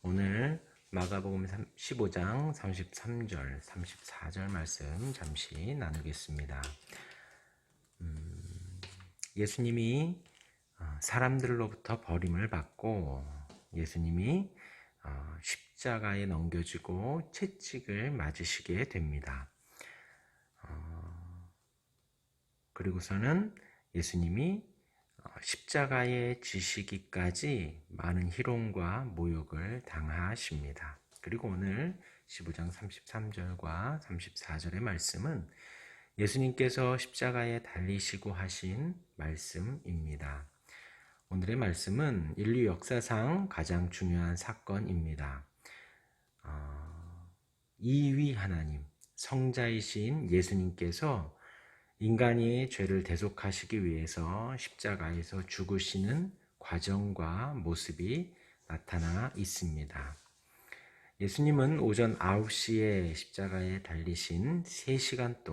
오늘 마가복음 15장 33절, 34절 말씀 잠시 나누겠습니다. 예수님이 사람들로부터 버림을 받고 예수님이 십자가에 넘겨지고 채찍을 맞으시게 됩니다. 그리고서는 예수님이 십자가에 지시기까지 많은 희롱과 모욕을 당하십니다. 그리고 오늘 15장 33절과 34절의 말씀은 예수님께서 십자가에 달리시고 하신 말씀입니다. 오늘의 말씀은 인류 역사상 가장 중요한 사건입니다. 이위 하나님, 성자이신 예수님께서 인간의 죄를 대속하시기 위해서 십자가에서 죽으시는 과정과 모습이 나타나 있습니다. 예수님은 오전 9시에 십자가에 달리신 3시간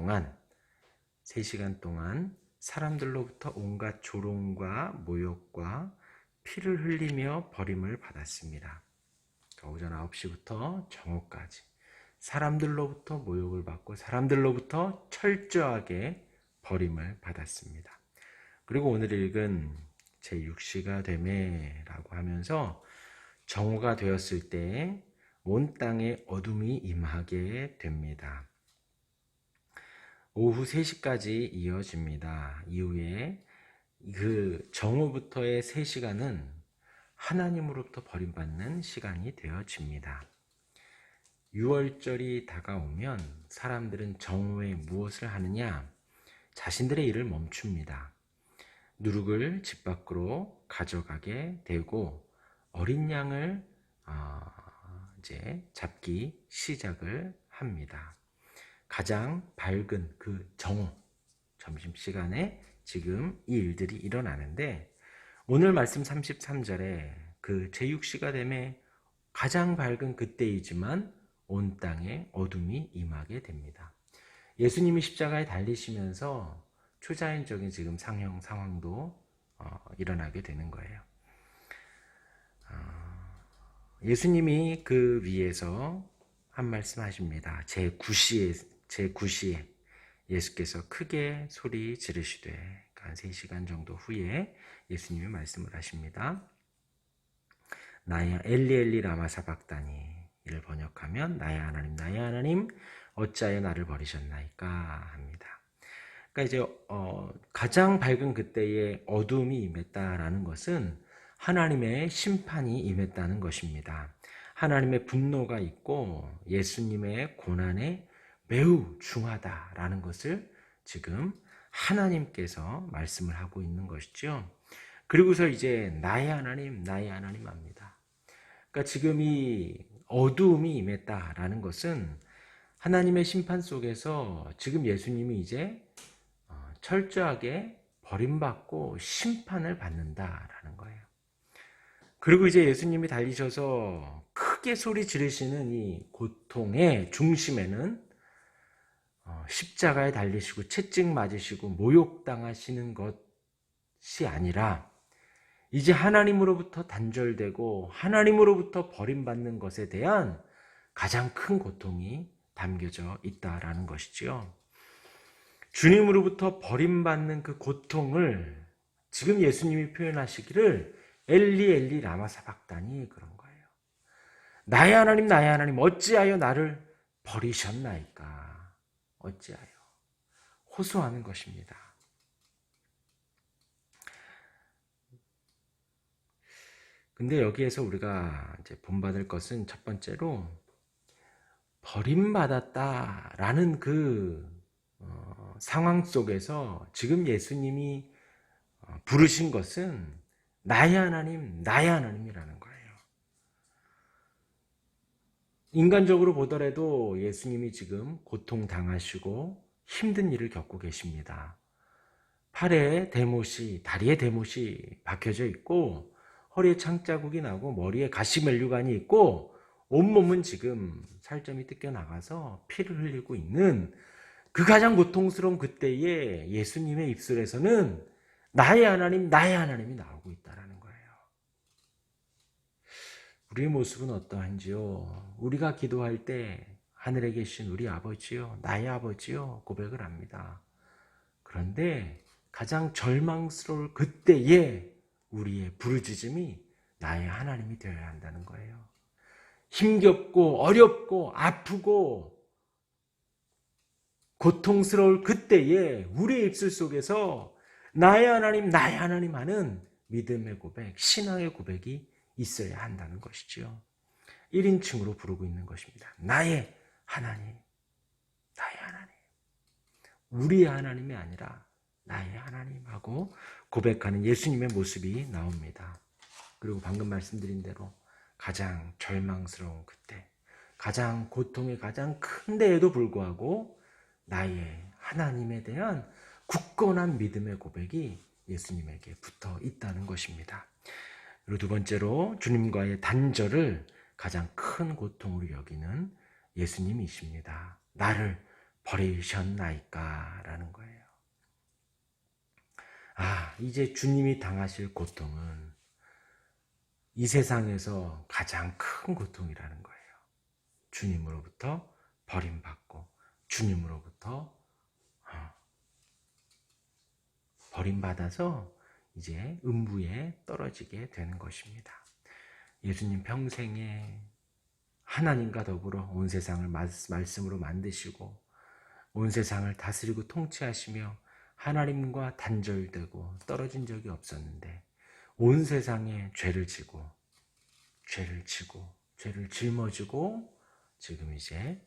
동안 사람들로부터 온갖 조롱과 모욕과 피를 흘리며 버림을 받았습니다. 오전 9시부터 정오까지 사람들로부터 모욕을 받고 사람들로부터 철저하게 버림을 받았습니다. 그리고 오늘 읽은 제6시가 되매라고 하면서 정오가 되었을 때 온 땅에 어둠이 임하게 됩니다. 오후 3시까지 이어집니다. 이후에 그 정오부터의 3시간은 하나님으로부터 버림받는 시간이 되어집니다. 6월절이 다가오면 사람들은 정오에 무엇을 하느냐? 자신들의 일을 멈춥니다. 누룩을 집 밖으로 가져가게 되고 어린 양을 이제 잡기 시작을 합니다. 가장 밝은 그 정오, 점심시간에 지금 이 일들이 일어나는데 오늘 말씀 33절에 그 제6시가 되매 가장 밝은 그때이지만 온 땅에 어둠이 임하게 됩니다. 예수님이 십자가에 달리시면서 초자연적인 지금 상황도 일어나게 되는 거예요. 예수님이 그 위에서 한 말씀 하십니다. 제9시에 예수께서 크게 소리 지르시되, 한 3시간 정도 후에 예수님이 말씀을 하십니다. 나의 엘리 엘리 라마 사박다니, 이를 번역하면 나의 하나님 어찌하여 나를 버리셨나이까 합니다. 그러니까 이제 가장 밝은 그때에 어둠이 임했다라는 것은 하나님의 심판이 임했다는 것입니다. 하나님의 분노가 있고 예수님의 고난에 매우 중하다라는 것을 지금 하나님께서 말씀을 하고 있는 것이죠. 그리고서 이제 나의 하나님 합니다. 그러니까 지금 이 어두움이 임했다라는 것은 하나님의 심판 속에서 지금 예수님이 이제 철저하게 버림받고 심판을 받는다라는 거예요. 그리고 이제 예수님이 달리셔서 크게 소리 지르시는 이 고통의 중심에는 십자가에 달리시고 채찍 맞으시고 모욕당하시는 것이 아니라 이제 하나님으로부터 단절되고 하나님으로부터 버림받는 것에 대한 가장 큰 고통이 담겨져 있다라는 것이지요. 주님으로부터 버림받는 그 고통을 지금 예수님이 표현하시기를 엘리 엘리 라마 사박다니 그런 거예요. 나의 하나님 어찌하여 나를 버리셨나이까. 어찌하여 호소하는 것입니다. 근데 여기에서 우리가 이제 본받을 것은 첫 번째로 버림받았다라는 그 상황 속에서 지금 예수님이 부르신 것은 나의 하나님이라는 거예요. 인간적으로 보더라도 예수님이 지금 고통당하시고 힘든 일을 겪고 계십니다. 팔에 대못이, 다리에 대못이 박혀져 있고 허리에 창자국이 나고 머리에 가시면류관이 있고 온몸은 지금 살점이 뜯겨나가서 피를 흘리고 있는 그 가장 고통스러운 그때에 예수님의 입술에서는 나의 하나님이 나오고 있다는 거예요. 우리의 모습은 어떠한지요? 우리가 기도할 때 하늘에 계신 우리 아버지요, 나의 아버지요 고백을 합니다. 그런데 가장 절망스러울 그때에 우리의 부르짖음이 나의 하나님이 되어야 한다는 거예요. 힘겹고 어렵고 아프고 고통스러울 그때에 우리의 입술 속에서 나의 하나님 하는 믿음의 고백, 신앙의 고백이 있어야 한다는 것이지요. 1인칭으로 부르고 있는 것입니다. 나의 하나님, 나의 하나님. 우리의 하나님이 아니라 나의 하나님하고 고백하는 예수님의 모습이 나옵니다. 그리고 방금 말씀드린 대로 가장 절망스러운 그때, 가장 고통이 가장 큰데에도 불구하고 나의 하나님에 대한 굳건한 믿음의 고백이 예수님에게 붙어 있다는 것입니다. 그리고 두 번째로 주님과의 단절을 가장 큰 고통으로 여기는 예수님이십니다. 나를 버리셨나이까? 라는 거예요. 이제 주님이 당하실 고통은 이 세상에서 가장 큰 고통이라는 거예요. 주님으로부터 버림받고 주님으로부터 버림받아서 이제 음부에 떨어지게 되는 것입니다. 예수님 평생에 하나님과 더불어 온 세상을 말씀으로 만드시고 온 세상을 다스리고 통치하시며 하나님과 단절되고 떨어진 적이 없었는데 온 세상에 죄를 짊어지고 지금 이제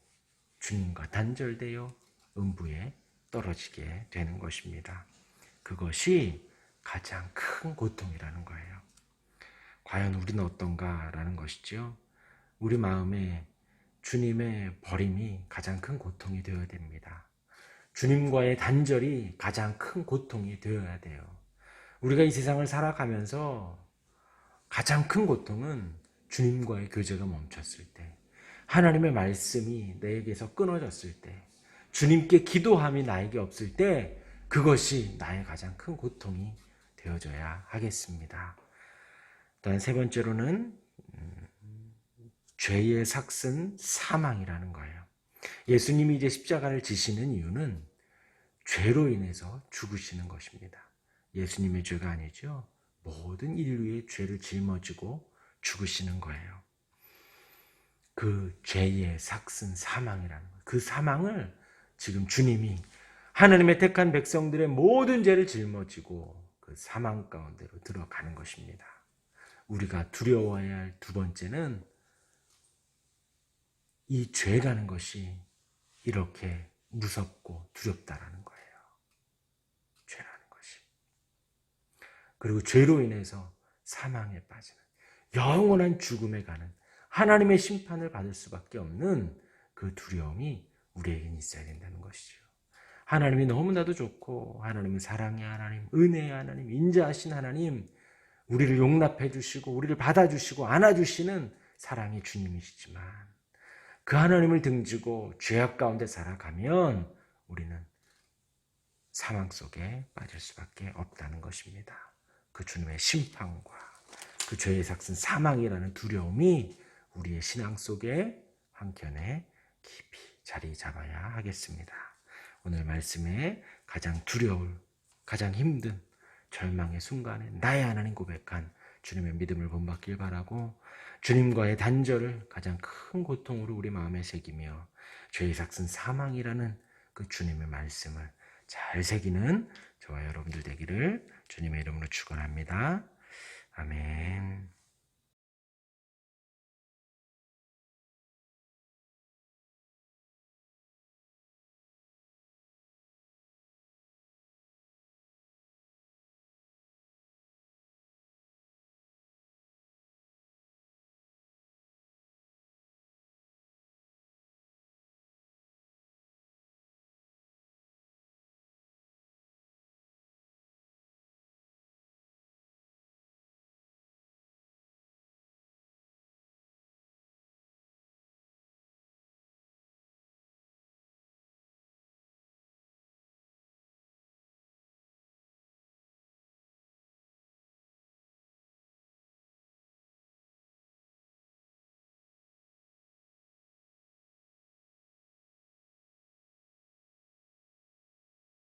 주님과 단절되어 음부에 떨어지게 되는 것입니다. 그것이 가장 큰 고통이라는 거예요. 과연 우리는 어떤가라는 것이죠. 우리 마음에 주님의 버림이 가장 큰 고통이 되어야 됩니다. 주님과의 단절이 가장 큰 고통이 되어야 돼요. 우리가 이 세상을 살아가면서 가장 큰 고통은 주님과의 교제가 멈췄을 때, 하나님의 말씀이 내게서 끊어졌을 때, 주님께 기도함이 나에게 없을 때, 그것이 나의 가장 큰 고통이 되어져야 하겠습니다. 또한 세 번째로는 죄의 삭슨 사망이라는 거예요. 예수님이 이제 십자가를 지시는 이유는 죄로 인해서 죽으시는 것입니다. 예수님의 죄가 아니죠. 모든 인류의 죄를 짊어지고 죽으시는 거예요. 그 죄의 삭슨 사망이라는 거예요. 그 사망을 지금 주님이 하나님의 택한 백성들의 모든 죄를 짊어지고 그 사망 가운데로 들어가는 것입니다. 우리가 두려워해야 할 두 번째는 이 죄라는 것이 이렇게 무섭고 두렵다라는 거예요. 죄라는 것이. 그리고 죄로 인해서 사망에 빠지는, 영원한 죽음에 가는, 하나님의 심판을 받을 수밖에 없는 그 두려움이 우리에겐 있어야 된다는 것이죠. 하나님이 너무나도 좋고, 하나님은 사랑의 하나님, 은혜의 하나님, 인자하신 하나님, 우리를 용납해 주시고 우리를 받아주시고 안아주시는 사랑의 주님이시지만 그 하나님을 등지고 죄악 가운데 살아가면 우리는 사망 속에 빠질 수밖에 없다는 것입니다. 그 주님의 심판과 그 죄의 삭슨 사망이라는 두려움이 우리의 신앙 속에 한켠에 깊이 자리 잡아야 하겠습니다. 오늘 말씀에 가장 두려울, 가장 힘든 절망의 순간에 나의 하나님 고백한 주님의 믿음을 본받길 바라고, 주님과의 단절을 가장 큰 고통으로 우리 마음에 새기며 죄의 삭슨 사망이라는 그 주님의 말씀을 잘 새기는 저와 여러분들 되기를 주님의 이름으로 축원합니다. 아멘.